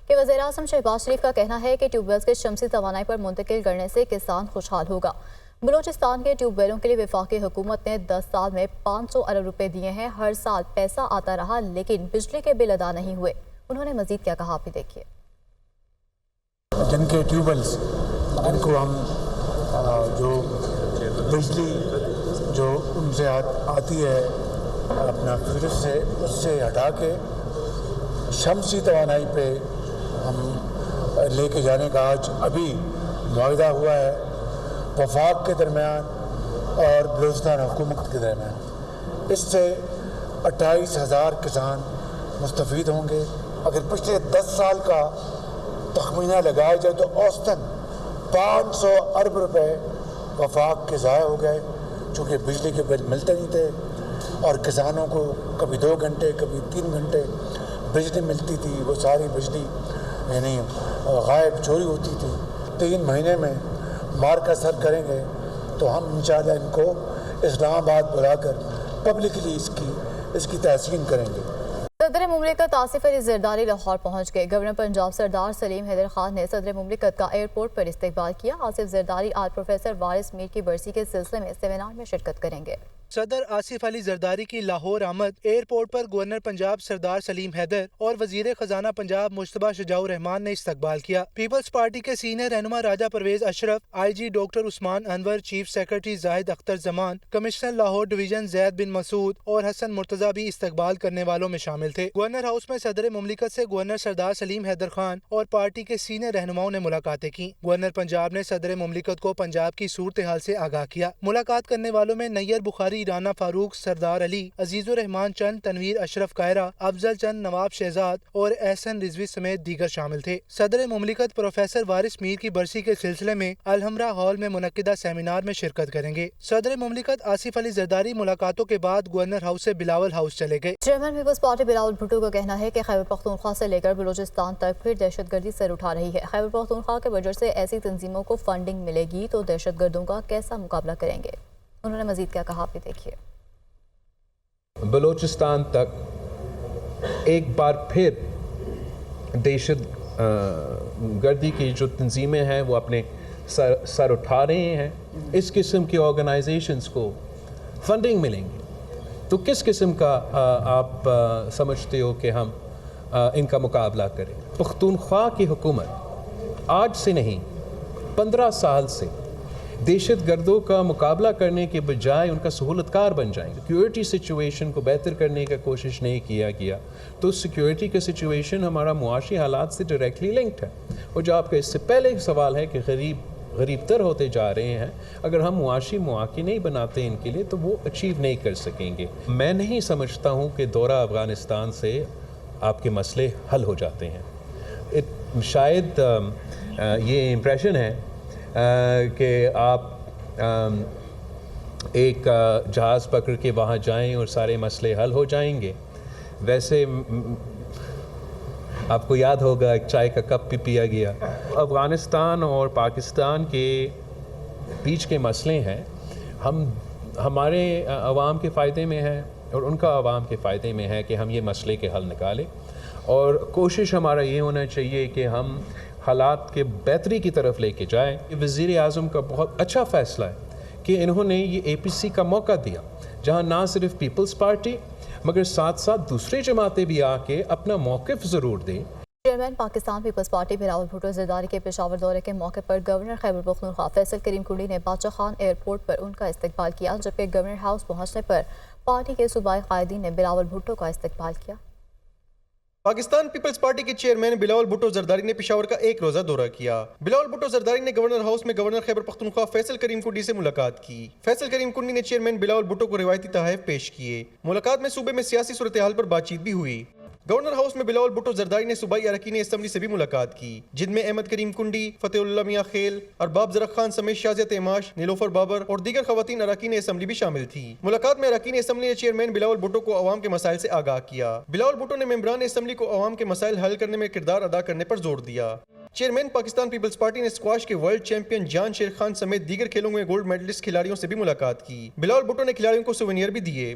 کہ وزیراعظم شہباز شریف کا کہنا ہے کہ ٹیوب ویلز کے شمسی توانائی پر منتقل کرنے سے کسان خوشحال ہوگا۔ بلوچستان کے ٹیوب ویلوں کے لیے وفاقی حکومت نے 10 سال میں 500 ارب روپے دیے ہیں۔ ہر سال پیسہ آتا رہا لیکن بجلی کے بل ادا نہیں ہوئے۔ انہوں نے مزید کیا کہا، آپ بھی دیکھیے۔ جن کے ٹیوب ویلز ان کو ہم جو بجلی جو ان سے آتی ہے اپنا فریج سے اس سے ہٹا کے شمسی توانائی پہ ہم لے کے جانے کا آج ابھی معاہدہ ہوا ہے وفاق کے درمیان اور بلوچستان حکومت کے درمیان۔ اس سے 28,000 کسان مستفید ہوں گے۔ اگر پچھلے 10 سال کا تخمینہ لگایا جائے تو اوسطاً 500 ارب روپے وفاق کے ضائع ہو گئے، چونکہ بجلی کے بل ملتے نہیں تھے اور کسانوں کو کبھی 2 گھنٹے کبھی 3 گھنٹے بجلی ملتی تھی، وہ ساری بجلی یعنی غائب چوری ہوتی تھی۔ 3 مہینے میں مارکا سر کریں گے تو ہم انشاءاللہ ان کو اسلام آباد بلا کر پبلکلی اس کی تحسین کریں گے۔ صدر مملکت آصف علی زرداری لاہور پہنچ گئے۔ گورنر پنجاب سردار سلیم حیدر خان نے صدر مملکت کا ایئرپورٹ پر استقبال کیا۔ آصف زرداری آج پروفیسر وارث میر کی برسی کے سلسلے میں سیمینار میں شرکت کریں گے۔ صدر آصف علی زرداری کی لاہور آمد ایئرپورٹ پر گورنر پنجاب سردار سلیم حیدر اور وزیر خزانہ پنجاب مجتبیٰ شجاع الرحمان نے استقبال کیا۔ پیپلز پارٹی کے سینئر رہنما راجہ پرویز اشرف، آئی جی ڈاکٹر عثمان انور، چیف سیکرٹری زاہد اختر زمان، کمشنر لاہور ڈویژن زید بن مسعود اور حسن مرتضیٰ بھی استقبال کرنے والوں میں شامل تھے۔ گورنر ہاؤس میں صدر مملکت سے گورنر سردار سلیم حیدر خان اور پارٹی کے سینئر رہنماؤں نے ملاقاتیں کی۔ گورنر پنجاب نے صدر مملکت کو پنجاب کی صورتحال سے آگاہ کیا۔ ملاقات کرنے والوں میں نیئر بخاری، رانا فاروق، سردار علی، عزیز الرحمان چند، تنویر اشرف قائرہ، افضل چند، نواب شہزاد اور احسن رضوی سمیت دیگر شامل تھے۔ صدر مملکت پروفیسر وارث میر کی برسی کے سلسلے میں الحمرا ہال میں منعقدہ سیمینار میں شرکت کریں گے۔ صدر مملکت آصف علی زرداری ملاقاتوں کے بعد گورنر ہاؤس سے بلاول ہاؤس چلے گئے۔ Chairman Peoples Party Bilawal Bhutto کا کہنا ہے کہ خیبر پختونخوا سے لے کر بلوچستان تک پھر دہشت گردی سر اٹھا رہی ہے۔ خیبر پختونخوا کے بجٹ سے ایسی تنظیموں کو فنڈنگ ملے گی تو دہشت گردوں کا کیسا مقابلہ کریں گے۔ انہوں نے مزید کیا کہا، آپ بھی دیکھیے۔ بلوچستان تک ایک بار پھر دہشت گردی کی جو تنظیمیں ہیں وہ اپنے سر اٹھا رہے ہیں۔ اس قسم کی آرگنائزیشنز کو فنڈنگ ملیں گی تو کس قسم کا آپ سمجھتے ہو کہ ہم ان کا مقابلہ کریں؟ پختونخوا کی حکومت آج سے نہیں 15 سال سے دہشت گردوں کا مقابلہ کرنے کے بجائے ان کا سہولت کار بن جائیں گے۔ سیکیورٹی سچویشن کو بہتر کرنے کا کوشش نہیں کیا گیا تو سیکیورٹی کا سچویشن ہمارا معاشی حالات سے ڈائریکٹلی لنکڈ ہے۔ اور جو آپ کا اس سے پہلے سوال ہے کہ غریب تر ہوتے جا رہے ہیں، اگر ہم معاشی مواقع نہیں بناتے ان کے لیے تو وہ اچیو نہیں کر سکیں گے۔ میں نہیں سمجھتا ہوں کہ دورہ افغانستان سے آپ کے مسئلے حل ہو جاتے ہیں۔ شاید یہ امپریشن ہے کہ آپ ایک جہاز پکڑ کے وہاں جائیں اور سارے مسئلے حل ہو جائیں گے۔ ویسے آپ کو یاد ہوگا ایک چائے کا کپ بھی پیا گیا۔ افغانستان اور پاکستان کے بیچ کے مسئلے ہیں، ہمارے عوام کے فائدے میں ہے اور ان کا عوام کے فائدے میں ہے کہ ہم یہ مسئلے کے حل نکالیں، اور کوشش ہمارا یہ ہونا چاہیے کہ ہم حالات کے بہتری کی طرف لے کے جائیں۔ وزیر اعظم کا بہت اچھا فیصلہ ہے کہ انہوں نے یہ اے پی سی کا موقع دیا، جہاں نہ صرف پیپلز پارٹی مگر ساتھ ساتھ دوسری جماعتیں بھی آ کے اپنا موقف ضرور دیں۔ Chairman Pakistan Peoples Party Bilawal Bhutto Zardari کے پشاور دورے کے موقع پر گورنر خیبر پختونخوا فیصل کریم کنڈی نے بادشاہ خان ایئرپورٹ پر ان کا استقبال کیا، جبکہ گورنر ہاؤس پہنچنے پر پارٹی کے صوبائی قائدین نے بلاول بھٹو کا استقبال کیا۔ پاکستان پیپلز پارٹی کے چیئرمین بلاول بھٹو زرداری نے پشاور کا ایک روزہ دورہ کیا۔ بلاول بھٹو زرداری نے گورنر ہاؤس میں گورنر خیبر پختونخوا فیصل کریم کنڈی سے ملاقات کی۔ فیصل کریم کنڈی نے چیئرمین بلاول بھٹو کو روایتی تحائف پیش کیے۔ ملاقات میں صوبے میں سیاسی صورتحال پر بات چیت بھی ہوئی۔ گورنر ہاؤس میں بلاول بھٹو زرداری نے صوبائی اراکین اسمبلی سے بھی ملاقات کی، جن میں احمد کریم کنڈی، فتح اللہ میاں خیل، ارباب زرق خان سمیت شازیہ تیماش، نیلوفر بابر اور دیگر خواتین اراکین اسمبلی بھی شامل تھی۔ ملاقات میں اراکین اسمبلی نے چیئرمین بلاول بھٹو کو عوام کے مسائل سے آگاہ کیا۔ بلاول بھٹو نے ممبران اسمبلی کو عوام کے مسائل حل کرنے میں کردار ادا کرنے پر زور دیا۔ چیئرمین پاکستان پیپلز پارٹی نے اسکواش کے ورلڈ چیمپئن جان شیر خان سمیت دیگر کھیلوں میں گولڈ میڈلسٹ کھلاڑیوں سے بھی ملاقات کی۔ بلاول بھٹو نے کھلاڑیوں کو سووینیر بھی دیے۔